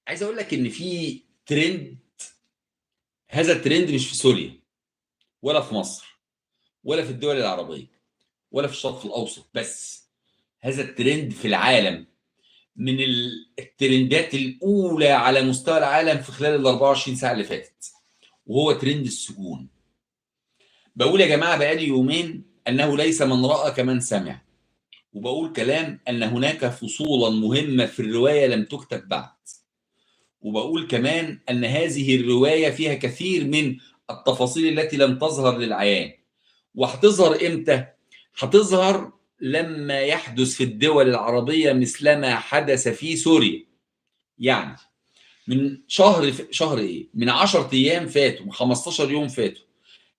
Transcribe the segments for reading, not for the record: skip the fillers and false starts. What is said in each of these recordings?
عايز اقول لك ان في ترند. هذا الترند مش في سوريا ولا في مصر ولا في الدول العربيه ولا في الشرق الاوسط بس. هذا الترند في العالم، من الترندات الاولى على مستوى العالم في خلال ال 24 ساعه اللي فاتت، وهو ترند السجون. بقول يا جماعه بقالي يومين انه ليس من راى كمن سمع، وبقول كلام ان هناك فصولا مهمه في الروايه لم تكتب بعد، وبقول كمان أن هذه الرواية فيها كثير من التفاصيل التي لم تظهر للعيان. وهتظهر إمتى؟ هتظهر لما يحدث في الدول العربية مثلما حدث في سوريا. يعني من شهر إيه؟ من 10 أيام فاتوا، من 15 يوم فاتوا،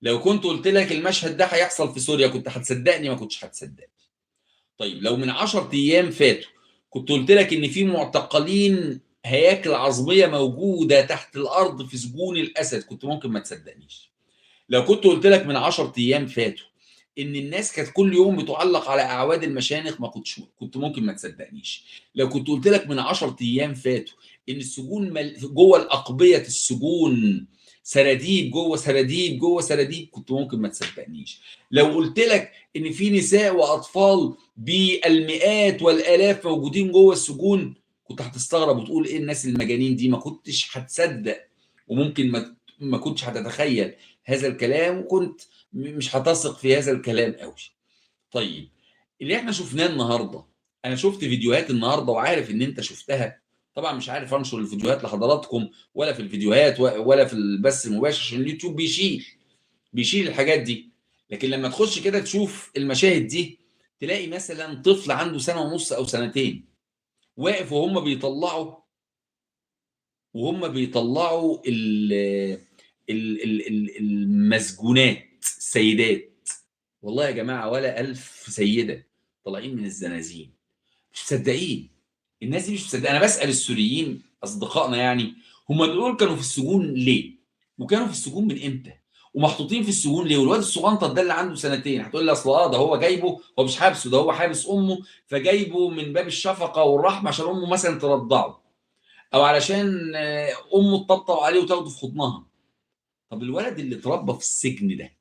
لو كنت قلت لك المشهد ده هيحصل في سوريا كنت هتصدقني؟ ما كنتش هتصدقني. طيب لو من 10 أيام فاتوا كنت قلت لك إن في معتقلين هياكل عظميه موجوده تحت الارض في سجون الاسد كنت ممكن ما تصدقنيش. لو كنت قلت لك من 10 ايام فاتوا ان الناس كانت كل يوم بتعلق على اعواد المشانق ما كنت ممكن ما تصدقنيش. لو كنت قلت لك من 10 ايام فاتوا ان السجون جوه الاقبيه السجون سراديب جوه سراديب جوه سراديب كنت ممكن ما تصدقنيش. لو قلت لك ان في نساء واطفال بالمئات والالاف موجودين جوه السجون كنت هتستغرب وتقول ايه الناس المجانين دي، ما كنتش هتصدق، وممكن ما كنتش هتتخيل هذا الكلام، وكنت مش هتثق في هذا الكلام قوي. طيب اللي احنا شفناه النهارده، انا شفت فيديوهات النهارده وعارف ان انت شفتها. طبعا مش عارف انشر الفيديوهات لحضراتكم ولا في الفيديوهات ولا في البث المباشر عشان اليوتيوب بيشيل الحاجات دي. لكن لما تخش كده تشوف المشاهد دي تلاقي مثلا طفل عنده سنه ونص او سنتين واقف وهم بيطلعوا المسجونات السيدات. والله يا جماعه ولا 1000 سيده طالعين من الزنازين. مش مصدقين، الناس دي مش مصدقه. انا بسال السوريين اصدقائنا يعني هم دول كانوا في السجون ليه؟ وكانوا في السجون من امتى؟ ومحطوطين في السجون ليه؟ والواد الصغنطط ده اللي عنده سنتين هتقول لي اصل ده هو جايبه، هو مش حابسه، ده هو حابس امه فجايبه من باب الشفقه والرحمه عشان امه مثلا ترضعه، او علشان امه تطبطب عليه وتاخده في حضنها. طب الولد اللي اتربى في السجن ده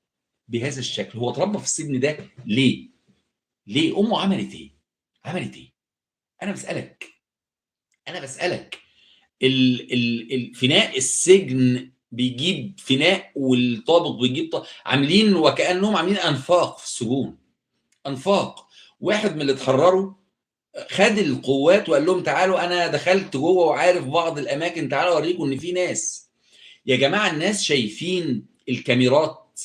بهذا الشكل هو اتربى في السجن ده ليه؟ ليه؟ امه عملت ايه؟ عملت ايه؟ انا بسالك، فناء السجن بيجيب فناء والطابق بيجيب عاملين وكانهم عاملين انفاق في السجون. انفاق. واحد من اللي اتحرروا خد القوات وقال لهم تعالوا انا دخلت جوه وعارف بعض الاماكن، تعالوا اوريكم ان في ناس. يا جماعه الناس شايفين الكاميرات،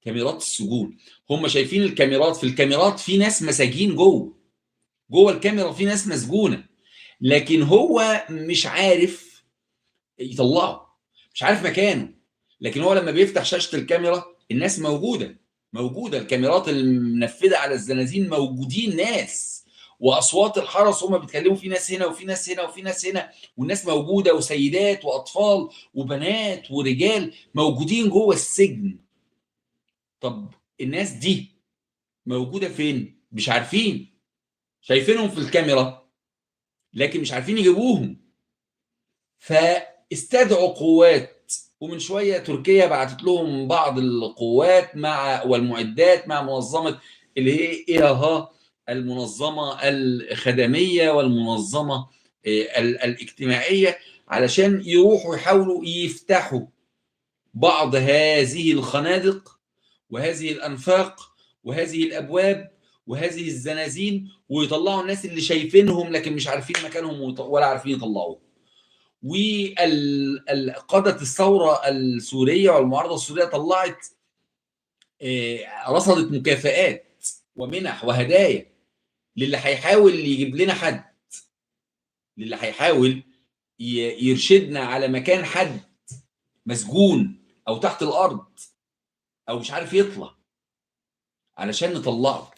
كاميرات السجون، هم شايفين الكاميرات، في الكاميرات في ناس مساجين جوه الكاميرا في ناس مسجونه، لكن هو مش عارف يطلعه، مش عارف مكانه. لكن هو لما بيفتح شاشه الكاميرا الناس موجوده الكاميرات المنفذه على الزنازين موجودين ناس، واصوات الحرس هم بيتكلموا في ناس هنا وفي ناس هنا وفي ناس هنا، والناس موجوده وسيدات واطفال وبنات ورجال موجودين جوه السجن. طب الناس دي موجوده فين؟ مش عارفين، شايفينهم في الكاميرا لكن مش عارفين يجيبوهم. فاستدعوا قوات، ومن شويه تركيا بعتت لهم بعض القوات مع والمعدات مع منظمه اللي هي إيها، المنظمه الخدميه والمنظمه الاجتماعيه، علشان يروحوا يحاولوا يفتحوا بعض هذه الخنادق وهذه الانفاق وهذه الابواب وهذه الزنازين، ويطلعوا الناس اللي شايفينهم لكن مش عارفين مكانهم ولا عارفين يطلعوهم. وقادة الثورة السورية والمعارضة السورية طلعت رصدت مكافآت ومنح وهدايا للي هيحاول يجيب لنا حد، للي هيحاول يرشدنا على مكان حد مسجون او تحت الارض او مش عارف يطلع علشان نطلعه.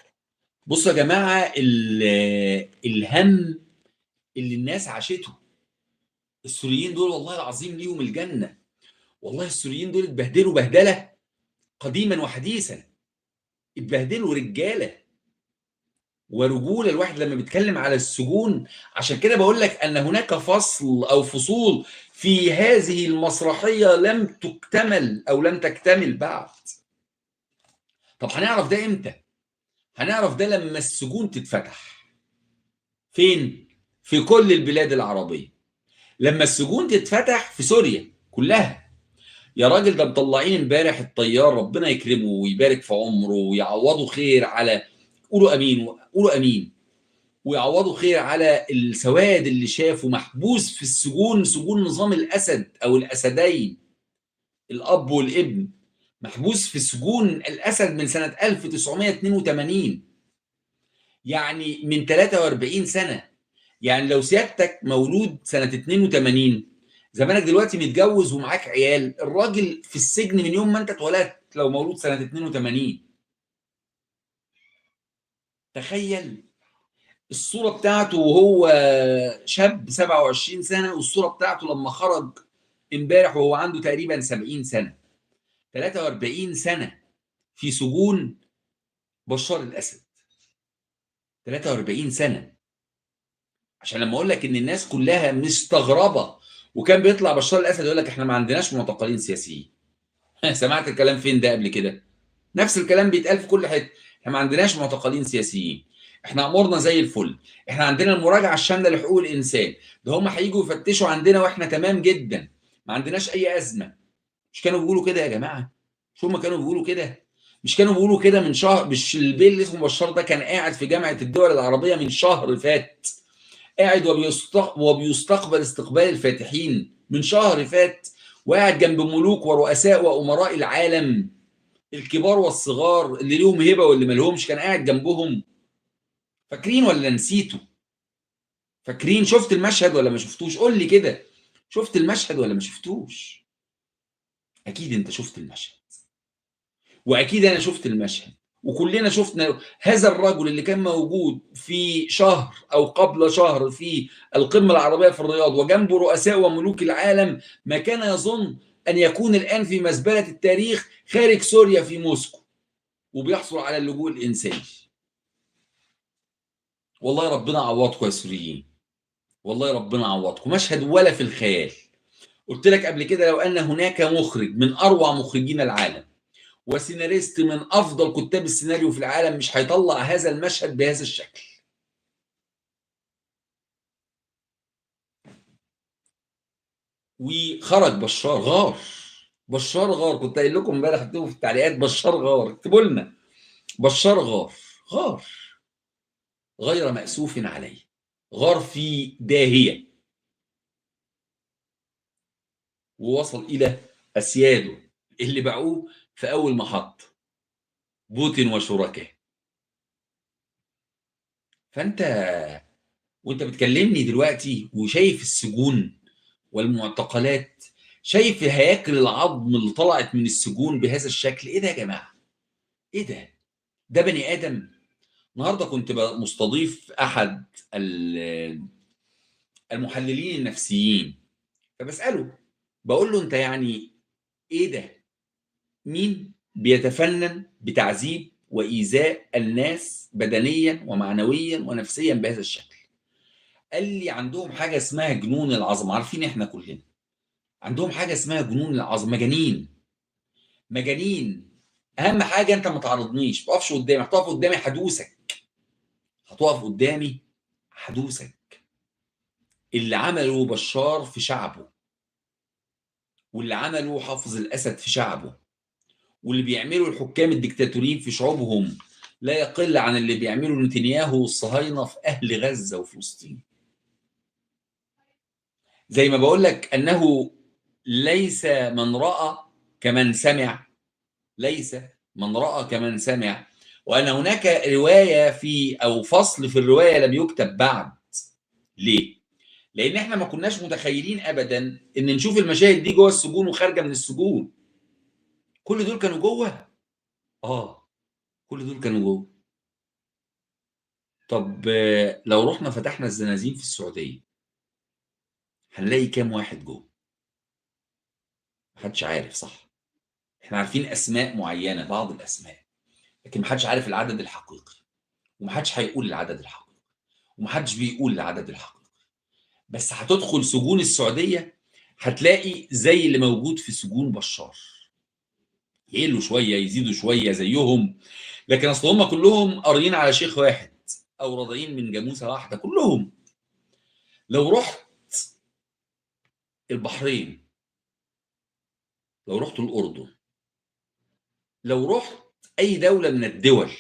بصوا يا جماعة الهم اللي الناس عاشته. السوريين دول والله العظيم ليهم الجنة. والله السوريين دول اتبهدلوا بهدلة قديما وحديثا، اتبهدلوا رجالة ورجولة الواحد لما بيتكلم على السجون. عشان كده بقول لك أن هناك فصل أو فصول في هذه المسرحية لم تكتمل أو لم تكتمل بعد. طب هنعرف ده إمتى؟ هنعرف ده لما السجون تتفتح. فين؟ في كل البلاد العربية. لما السجون تتفتح في سوريا كلها. يا راجل ده مطلعين امبارح الطيار، ربنا يكرمه ويبارك في عمره ويعوضه خير على، قولوا امين، قولوا امين، ويعوضه خير على السواد اللي شافه محبوس في السجون، سجون نظام الاسد او الاسدين، الاب والابن، محبوس في سجون الاسد من سنه 1982، يعني من 43 سنه. يعني لو سيادتك مولود سنه 82، زمانك دلوقتي متجوز ومعاك عيال. الراجل في السجن من يوم ما انت اتولدت لو مولود سنه 82. تخيل الصوره بتاعته وهو شاب 27 سنه، والصوره بتاعته لما خرج امبارح وهو عنده تقريبا 70 سنه. 43 سنه في سجون بشار الاسد. 43 سنه. عشان لما اقول لك ان الناس كلها مستغربه، وكان بيطلع بشار الاسد يقول لك احنا ما عندناش معتقلين سياسيين. سمعت الكلام فين ده قبل كده؟ نفس الكلام بيتقال في كل حته. احنا ما عندناش معتقلين سياسيين، احنا امورنا زي الفل، احنا عندنا المراجعه الشامله لحقوق الانسان، ده هم هيجوا يفتشوا عندنا واحنا تمام جدا، ما عندناش اي ازمه. مش كانوا بيقولوا كده يا جماعه؟ مش هم كانوا بيقولوا كده؟ مش كانوا بيقولوا كده من شهر؟ مش البيل اللي اسمه بشار ده كان قاعد في جامعه الدول العربيه من شهر فات، قاعد وبيستقبل استقبال الفاتحين من شهر فات، وقاعد جنب ملوك ورؤساء وامراء العالم الكبار والصغار اللي ليهم هبه واللي ما لهمش، كان قاعد جنبهم. فاكرين ولا نسيتوا؟ فاكرين؟ شفت المشهد ولا ما شفتوش؟ قول لي كده، شفت المشهد ولا ما شفتوش؟ اكيد انت شفت المشهد، واكيد انا شفت المشهد، وكلنا شفنا هذا الرجل اللي كان موجود في شهر او قبل شهر في القمه العربيه في الرياض وجنبه رؤساء وملوك العالم، ما كان يظن ان يكون الان في مزبله التاريخ خارج سوريا في موسكو وبيحصل على اللجوء الانساني. والله ربنا عوضكم يا سوريين، والله ربنا عوضكم. مشهد ولا في الخيال. قلت لك قبل كده لو ان هناك مخرج من اروع مخرجين العالم وسيناريست من افضل كتاب السيناريو في العالم مش هيطلع هذا المشهد بهذا الشكل. وخرج بشار غار. بشار غار، كنت قايل لكم امبارح، اكتبوا في التعليقات بشار غار، اكتبوا لنا بشار غار. غار غير مأسوف عليه، غار في داهية، ووصل إلى أسياده اللي باعوه في أول محطة، بوتين وشركاه. فأنت وأنت بتكلمني دلوقتي وشايف السجون والمعتقلات، شايف هياكل العظم اللي طلعت من السجون بهذا الشكل، ايه ده يا جماعه؟ ايه ده؟ ده بني ادم؟ النهارده كنت مستضيف احد المحللين النفسيين، فبساله، بقول له انت يعني ايه ده؟ مين بيتفنن بتعذيب وايذاء الناس بدنيا ومعنويا ونفسيا بهذا الشكل؟ قال لي عندهم حاجه اسمها جنون العظمه. عارفين احنا كلنا عندهم حاجه اسمها جنون العظمه، مجانين. مجانين. اهم حاجه انت ما تعرضنيش، ما تقفش قدامي، هتقف قدامي هدوسك، هتقف قدامي هدوسك. اللي عمله بشار في شعبه، واللي عمله حافظ الاسد في شعبه، واللي بيعمله الحكام الدكتاتوريين في شعوبهم لا يقل عن اللي بيعمله نتنياهو والصهاينه في اهل غزه وفلسطين. زي ما بقول لك انه ليس من راى كمن سمع، ليس من راى كمن سمع، وان هناك روايه في او فصل في الروايه لم يكتب بعد. ليه؟ لان احنا ما كناش متخيلين ابدا ان نشوف المشاهد دي جوه السجون وخارجه من السجون. كل دول كانوا جوه. اه، كل دول كانوا جوه. طب لو رحنا فتحنا الزنازين في السعوديه هنلاقي كام واحد جوه؟ محدش عارف، صح؟ احنا عارفين اسماء معينه، بعض الاسماء، لكن محدش عارف العدد الحقيقي. ومحدش هيقول العدد الحقيقي، ومحدش بيقول العدد الحقيقي. بس هتدخل سجون السعوديه هتلاقي زي اللي موجود في سجون بشار، يقلوا شويه يزيدوا شويه زيهم، لكن اصل هم كلهم قاريين على شيخ واحد او راضعين من جاموسه واحده كلهم. لو رحت البحرين، لو رحت الاردن، لو رحت اي دوله من الدول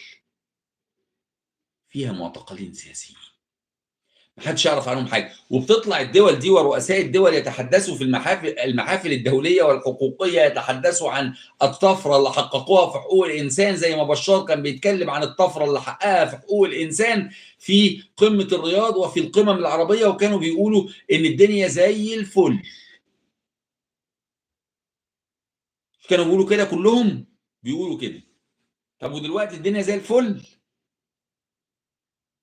فيها معتقلين سياسيين محدش يعرف عنهم حاجه، وبتطلع الدول دي ورؤساء الدول يتحدثوا في المحافل الدوليه والحقوقيه، يتحدثوا عن الطفره اللي حققوها في حقوق الانسان، زي ما بشار كان بيتكلم عن الطفره اللي حققها في حقوق الانسان في قمه الرياض وفي القمم العربيه، وكانوا بيقولوا ان الدنيا زي الفل. كانوا بيقولوا كده كلهم، بيقولوا كده. طب ودلوقتي الدنيا زي الفل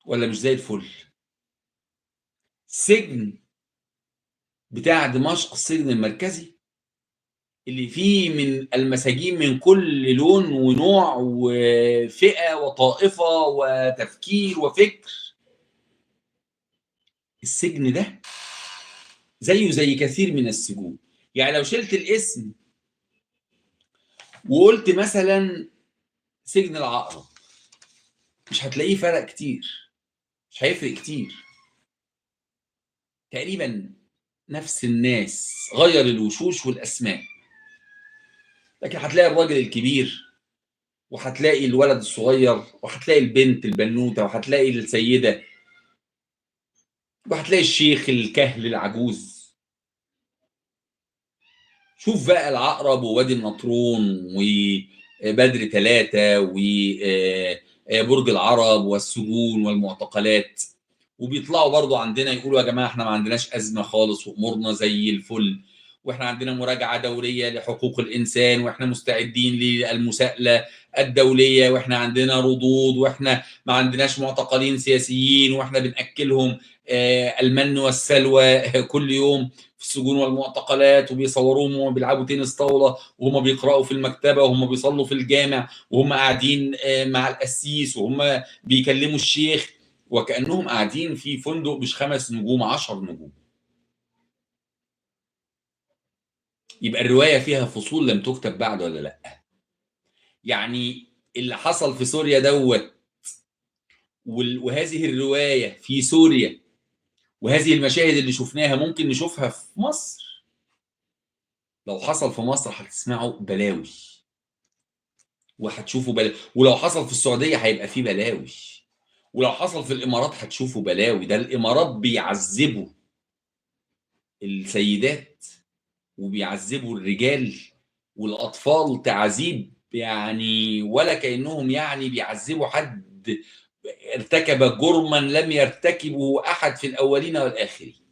ولا مش زي الفل؟ سجن بتاع دمشق، السجن المركزي اللي فيه من المساجين من كل لون ونوع وفئة وطائفة وتفكير وفكر، السجن ده زيه زي كثير من السجون. يعني لو شلت الاسم وقلت مثلا سجن العقرب، مش هتلاقيه فرق كتير، مش هيفرق كتير، تقريبا نفس الناس، غير الوشوش والاسماء، لكن هتلاقي الراجل الكبير وهتلاقي الولد الصغير وهتلاقي البنت البنوته وهتلاقي السيده وهتلاقي الشيخ الكهل العجوز. شوف بقى العقرب ووادي النطرون وبدر ثلاثة وبرج العرب والسجون والمعتقلات، وبيطلعوا برضو عندنا يقولوا يا جماعة احنا ما عندناش أزمة خالص وأمورنا زي الفل، واحنا عندنا مراجعة دورية لحقوق الإنسان، واحنا مستعدين للمساءلة الدولية، واحنا عندنا ردود، واحنا ما عندناش معتقلين سياسيين، واحنا بنأكلهم المن والسلوى كل يوم في السجون والمعتقلات، وبيصوروهم وهم بيلعبوا تنس طاوله وهم بيقراوا في المكتبه وهم بيصلوا في الجامع وهم قاعدين مع القسيس وهم بيكلموا الشيخ، وكانهم قاعدين في فندق مش 5 نجوم 10 نجوم. يبقى الروايه فيها فصول لم تكتب بعد ولا لا؟ يعني اللي حصل في سوريا دوت وهذه الروايه في سوريا وهذه المشاهد اللي شفناها ممكن نشوفها في مصر. لو حصل في مصر هتسمعوا بلاوي وهتشوفوا بلاوي، ولو حصل في السعوديه هيبقى فيه بلاوي، ولو حصل في الامارات هتشوفوا بلاوي. ده الامارات بيعذبوا السيدات وبيعذبوا الرجال والاطفال تعذيب يعني ولا كانهم يعني بيعذبوا حد ارتكب جرما لم يرتكبه احد في الاولين والاخرين.